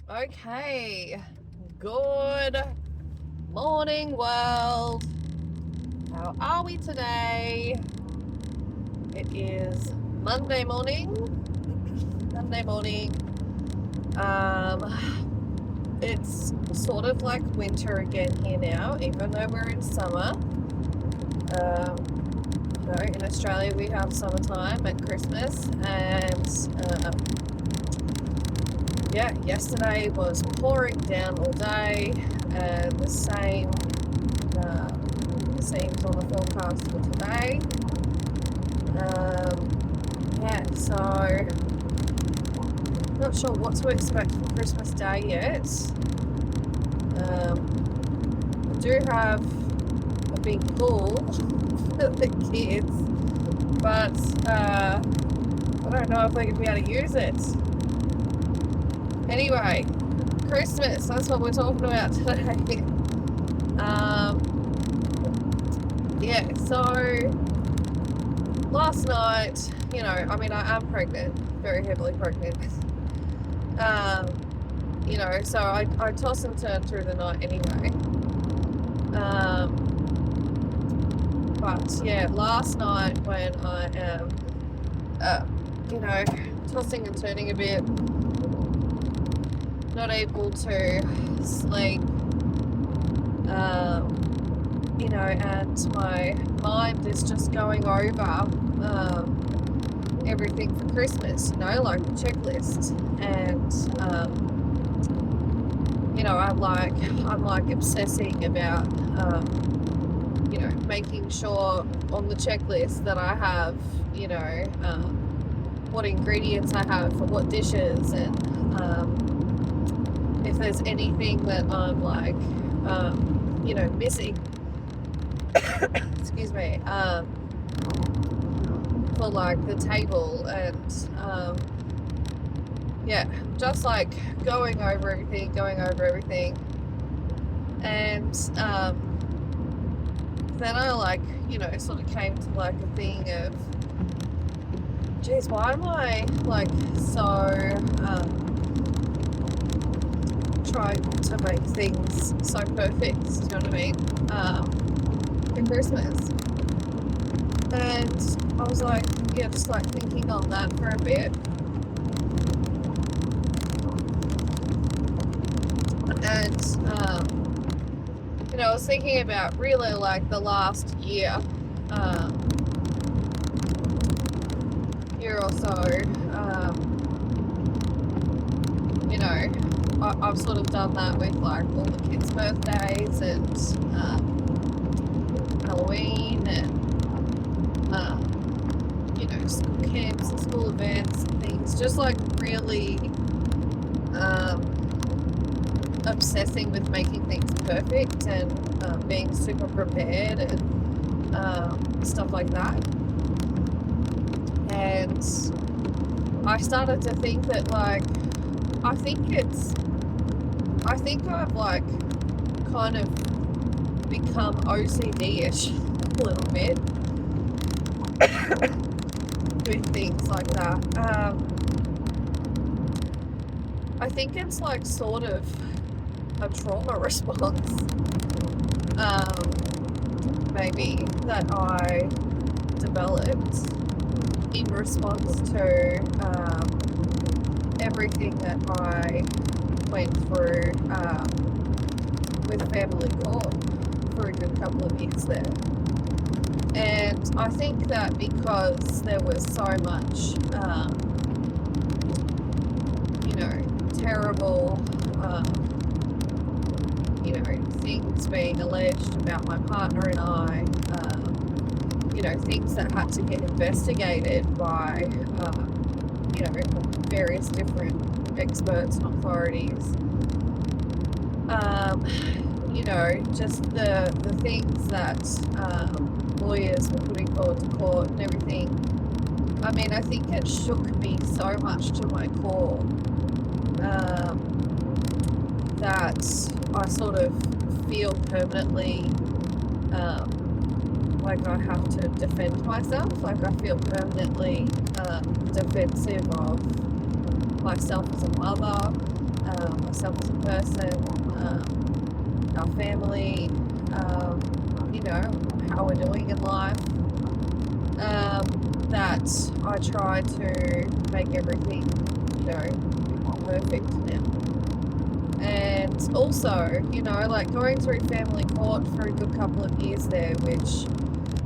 Okay, good morning, world. How are we today? It is Monday morning. Monday morning. It's sort of like winter again here now, even though we're in summer. In Australia we have summertime at Christmas, and yesterday was pouring down all day, and the same seems on the forecast for today. So not sure what to expect for Christmas Day yet. I do have a big pool for the kids, but I don't know if they're going to be able to use it. Anyway, Christmas, that's what we're talking about today. So last night, I am pregnant, very heavily pregnant. So I toss and turn through the night anyway. But yeah, last night when I am, tossing and turning a bit, not able to sleep, and my mind is just going over everything for Christmas, like the checklist, and I'm like obsessing about making sure on the checklist that I have what ingredients I have for what dishes, and if there's anything that I'm like missing excuse me, for like the table, and just like going over everything, and then I sort of came to like a thing of, geez, why am I like so trying to make things so perfect, do you know what I mean, for Christmas? And I was like, just like thinking on that for a bit. And, I was thinking about really like the last year or so. I've sort of done that with like all the kids' birthdays, and Halloween, and school camps and school events and things, just like really obsessing with making things perfect, and being super prepared, and stuff like that. And I started to think that like I think I've like kind of become OCD-ish a little bit with things like that. I think it's like sort of a trauma response, maybe, that I developed in response to everything that I went through with family court for a good couple of years there. And I think that because there was so much, terrible, things being alleged about my partner and I, things that had to get investigated by, various different experts and authorities. Just the things that lawyers were putting forward to court and everything. I mean, I think it shook me so much to my core that I sort of feel permanently like I have to defend myself. Like I feel permanently defensive of myself as a mother, myself as a person, our family, you know, how we're doing in life, that I try to make everything, you know, perfect now. And also, you know, like going through family court for a good couple of years there, which,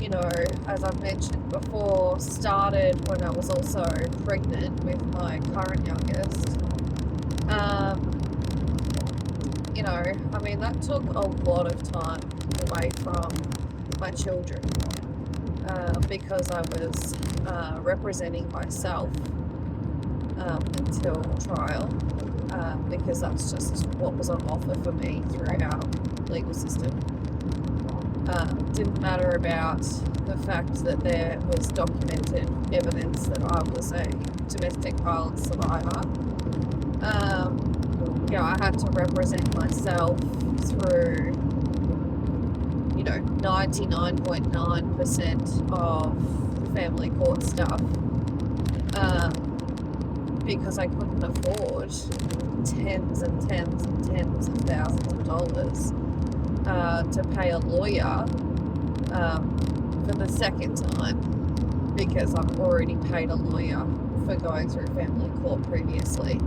you know, as I've mentioned before, started when I was also pregnant with my current youngest. You know, I mean, that took a lot of time away from my children, because I was representing myself until trial, because that's just what was on offer for me through our legal system. Didn't matter about the fact that there was documented evidence that I was a domestic violence survivor. Yeah, I had to represent myself through, you know, 99.9% of the family court stuff, because I couldn't afford tens and tens and tens of thousands of dollars to pay a lawyer for the second time, because I've already paid a lawyer for going through family court previously.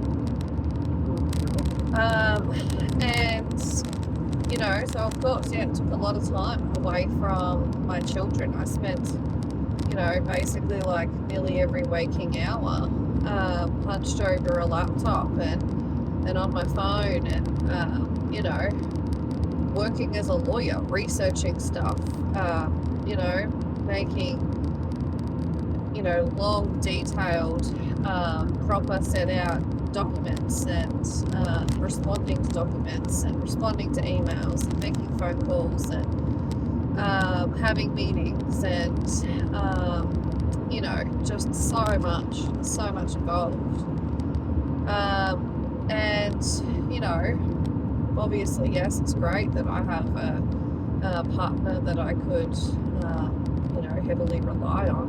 And, you know, so of course, yeah, it took a lot of time away from my children. I spent, you know, basically like nearly every waking hour hunched over a laptop and on my phone and, you know, working as a lawyer, researching stuff, you know, making, you know, long, detailed, proper set out documents and responding to documents and responding to emails and making phone calls and having meetings and, you know, just so much involved. And, you know, obviously, yes, it's great that I have a partner that I could, you know, heavily rely on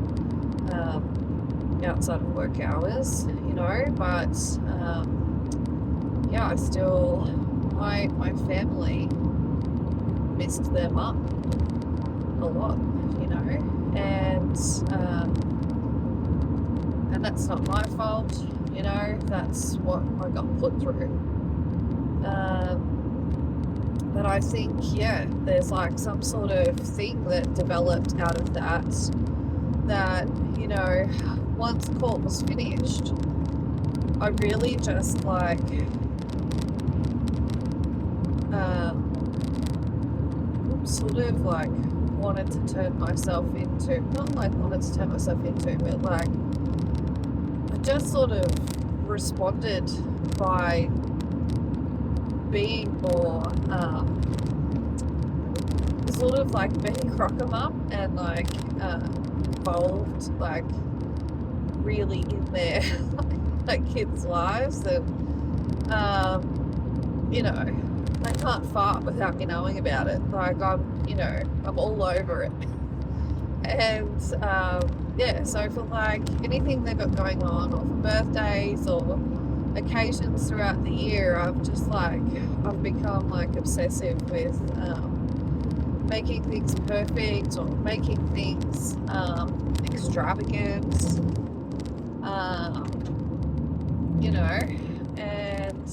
outside of work hours, you know, but yeah, I still, my family missed their mum a lot, you know, and that's not my fault, you know, that's what I got put through. But I think, yeah, there's like some sort of thing that developed out of that, you know, once court was finished, I really just like sort of like wanted to turn myself into, not like wanted to turn myself into, but like I just sort of responded by being more sort of like being crocker mum and like involved, like really in their like kids' lives, and you know, I can't fart without me knowing about it. Like I'm all over it. And yeah, so for like anything they've got going on, or for birthdays or occasions throughout the year, I've become like obsessive with making things perfect or making things extravagant, you know, and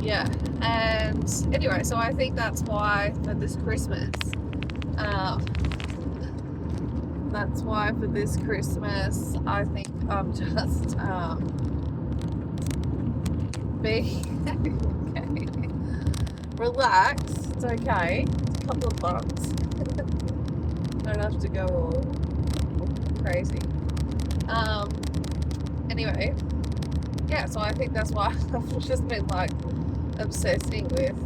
yeah, and anyway, so I think that's why for this Christmas, I think I'm just being okay. Relax, it's okay. It's a couple of bucks. Don't have to go all crazy. Anyway, yeah, so I think that's why I've just been like obsessing with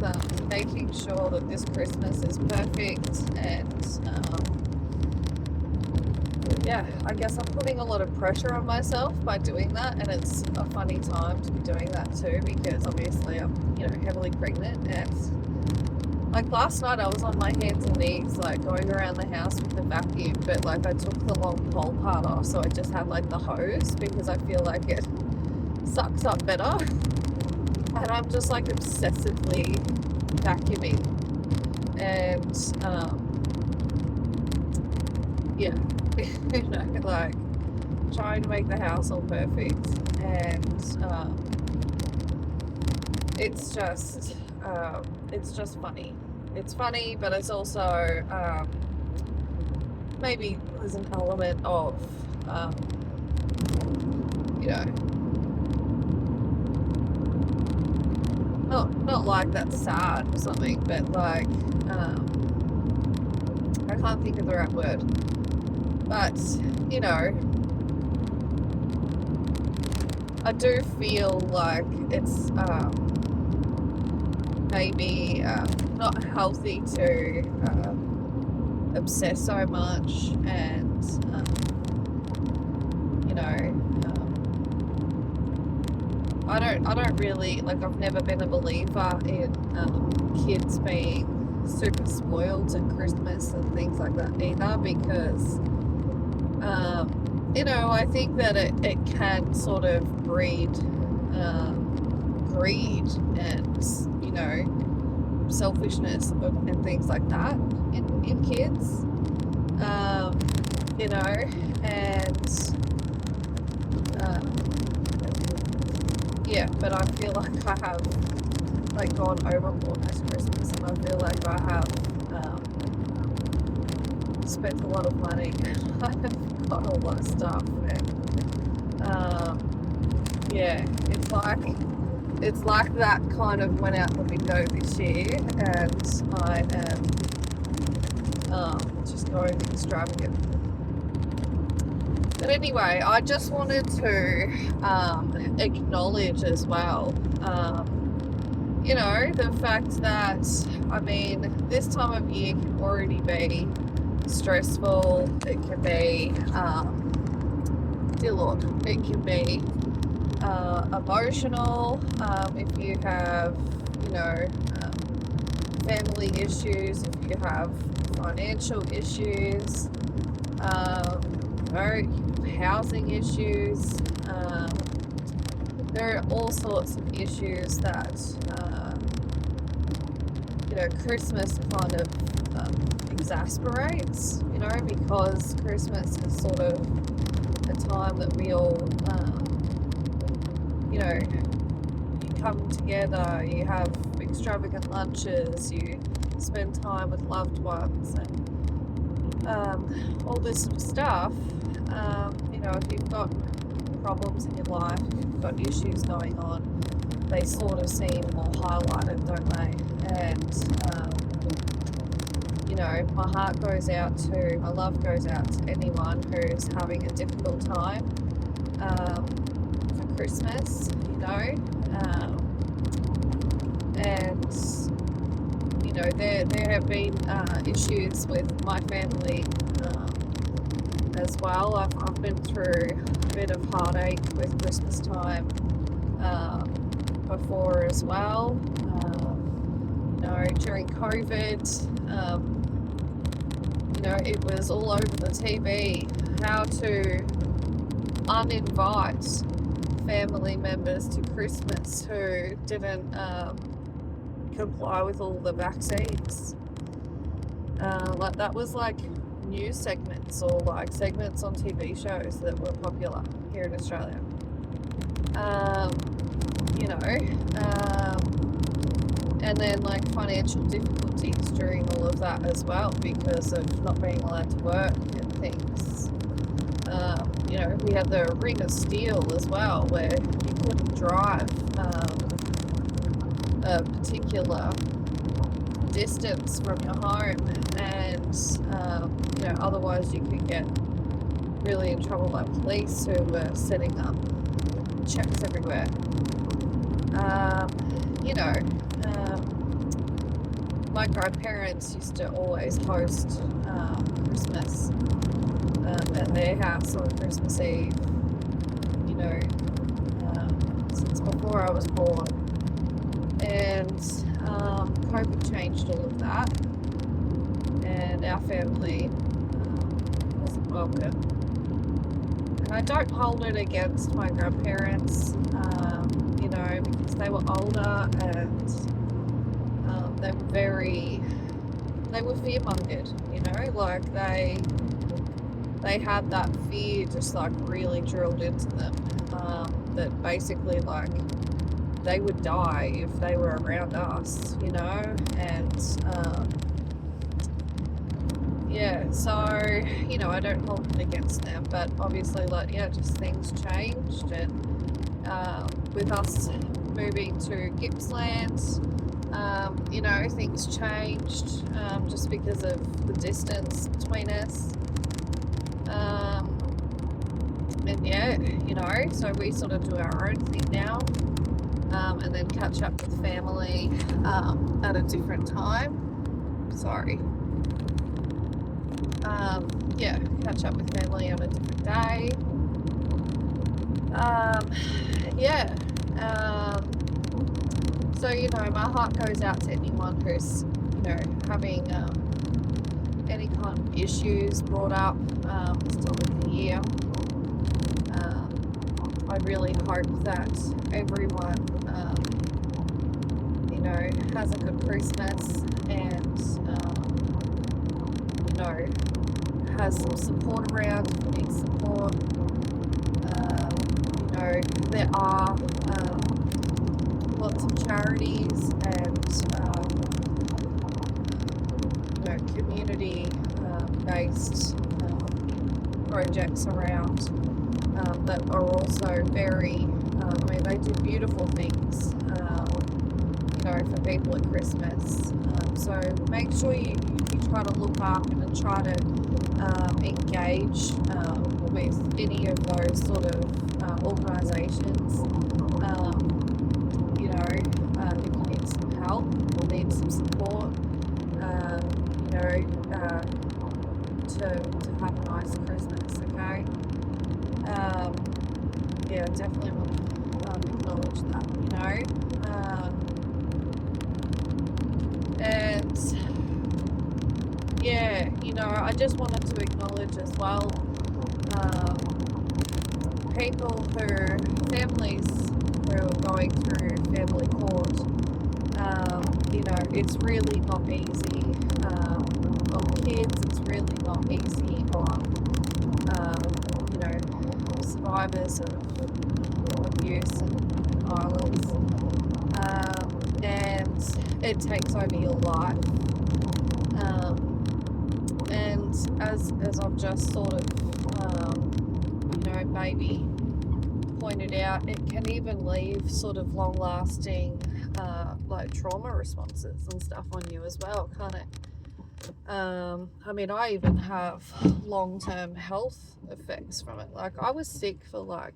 making sure that this Christmas is perfect, and yeah, I guess I'm putting a lot of pressure on myself by doing that, and it's a funny time to be doing that too, because obviously I'm, you know, heavily pregnant, and Like last night I was on my hands and knees, like going around the house with the vacuum, but like I took the long pole part off, so I just had like the hose because I feel like it sucks up better. And I'm just like obsessively vacuuming. And yeah, like trying to make the house all perfect. And it's just funny. It's funny, but it's also maybe there's an element of not like that's sad or something, but like I can't think of the right word. But I do feel like it's maybe not healthy to obsess so much, and I don't really like. I've never been a believer in kids being super spoiled at Christmas and things like that either, because I think that it can sort of breed greed and selfishness and things like that in kids, but I feel like I have like gone overboard this Christmas, and I feel like I have spent a lot of money. I've got a lot of stuff, and it's like that kind of went out the window this year, and I am just going extravagant. But anyway, I just wanted to acknowledge as well, the fact that, this time of year can already be stressful. It can be, dear Lord, it can be emotional if you have, family issues, if you have financial issues, housing issues. There are all sorts of issues that Christmas kind of exasperates, because Christmas is sort of a time that we all you come together, you have extravagant lunches, you spend time with loved ones, and all this sort of stuff. If you've got problems in your life, if you've got issues going on, they sort of seem more highlighted, don't they? And my heart goes out to, my love goes out to anyone who's having a difficult time for Christmas, and there have been issues with my family as well. I've been through a bit of heartache with Christmas time before as well. During COVID, it was all over the TV how to uninvite family members to Christmas who didn't comply with all the vaccines. Like that was like news segments or like segments on TV shows that were popular here in Australia. And then like financial difficulties during all of that as well because of not being allowed to work and things. We had the Ring of Steel as well, where you couldn't drive a particular distance from your home, and otherwise you could get really in trouble by police who were setting up checks everywhere. My grandparents used to always host Christmas at their house on Christmas Eve, since before I was born. And COVID changed all of that, and our family wasn't welcome. And I don't hold it against my grandparents, you know, because they were older and they were fear-mongered, you know, like they had that fear just like really drilled into them, that basically like they would die if they were around us, you know, and yeah, so, you know, I don't hold it against them, but obviously, like, yeah, just things changed, and with us moving to Gippsland, you know, things changed, just because of the distance between us, and yeah, you know, so we sort of do our own thing now, and then catch up with family, at a different time, sorry. Yeah, catch up with family on a different day. Yeah. So, you know, my heart goes out to anyone who's, you know, having any kind of issues brought up this time of the year. I really hope that everyone, you know, has a good Christmas and, you know, has some support around if you need support. You know, there are lots of charities and you know, community based projects around that are also very, I mean, they do beautiful things, you know, for people at Christmas. So make sure you try to look up and try to engage with any of those sort of organisations. You know, if you need some help or need some support, you know, to have a nice Christmas, okay? Yeah, definitely want to acknowledge that, you know. And yeah, you know, I just wanted to acknowledge as well people families who are going through family court. You know, it's really not easy on kids, it's really not easy on, you know, survivors of abuse and violence. And it takes over your life. And as I've just sort of, you know, maybe pointed out, it can even leave sort of long-lasting, like trauma responses and stuff on you as well, can't it? I mean, I even have long-term health effects from it. Like, I was sick for like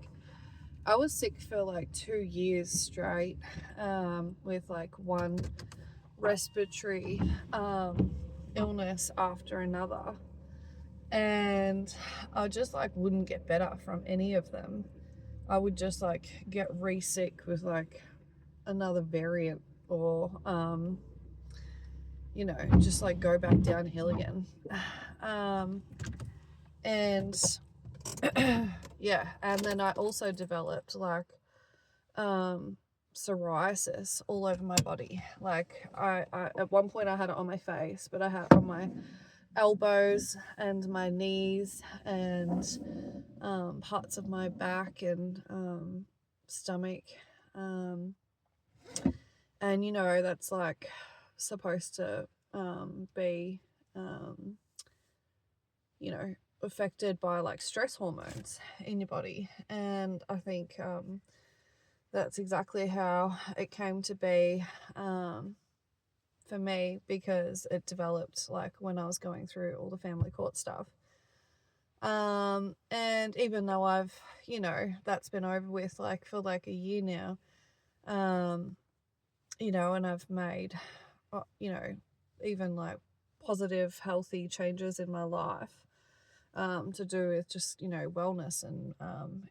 2 years straight, with like one respiratory illness after another, and I just like wouldn't get better from any of them. I would just like get re-sick with like another variant, or you know, just like go back downhill again. And yeah, and then I also developed like psoriasis all over my body. Like I at one point I had it on my face, but I had it on my elbows and my knees and parts of my back and stomach, and you know, that's like supposed to be you know, affected by like stress hormones in your body. And I think that's exactly how it came to be for me, because it developed like when I was going through all the family court stuff. And even though I've, you know, that's been over with like for like a year now, you know, and I've made, you know, even like positive, healthy changes in my life, to do with just, you know, wellness and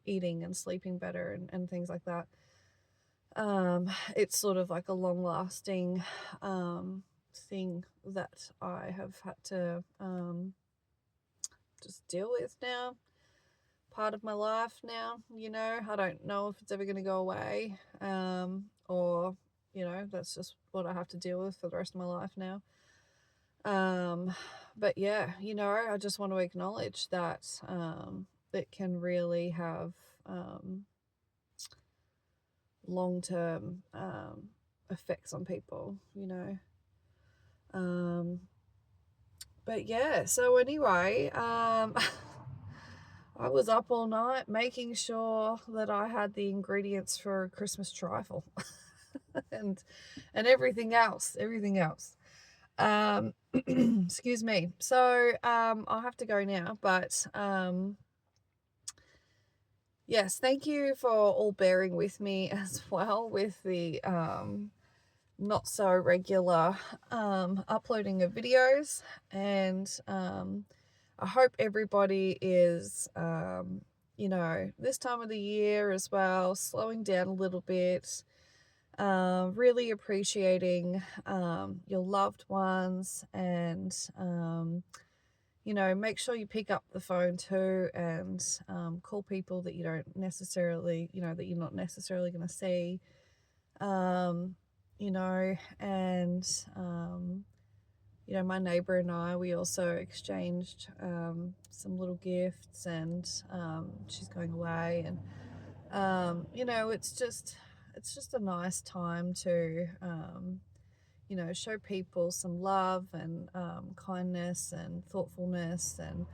eating and sleeping better and things like that. it's sort of like a long lasting thing that I have had to just deal with now. Part of my life now, I don't know if it's ever going to go away, or that's just what I have to deal with for the rest of my life now. But yeah, I just want to acknowledge that it can really have long-term effects on people, but yeah, so anyway, I was up all night making sure that I had the ingredients for a Christmas trifle and everything else. Excuse me. So I'll have to go now, but yes, thank you for all bearing with me as well with the not so regular uploading of videos, and I hope everybody is this time of the year as well, slowing down a little bit, really appreciating your loved ones, and make sure you pick up the phone too, and call people that you don't necessarily, that you're not necessarily going to see, and my neighbor and I, we also exchanged some little gifts, and she's going away, and it's just a nice time to show people some love, and kindness and thoughtfulness, and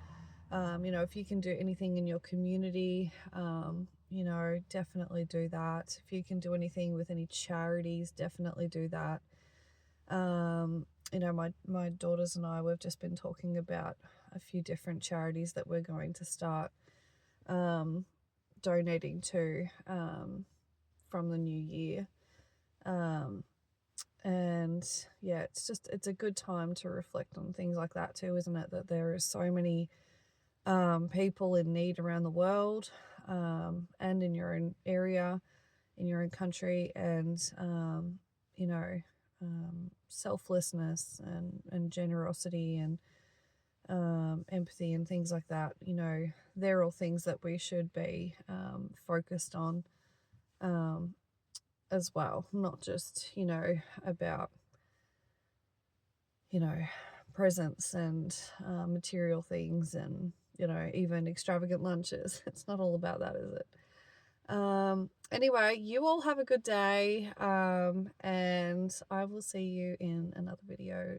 if you can do anything in your community, definitely do that. If you can do anything with any charities, definitely do that. My daughters and I, we've just been talking about a few different charities that we're going to start donating to from the new year. And yeah, it's a good time to reflect on things like that too, isn't it? That there are so many people in need around the world, and in your own area, in your own country, and selflessness, and generosity, and empathy, and things like that. They're all things that we should be focused on as well, not just about presents and material things, and even extravagant lunches. It's not all about that, is it? Anyway, you all have a good day, and I will see you in another video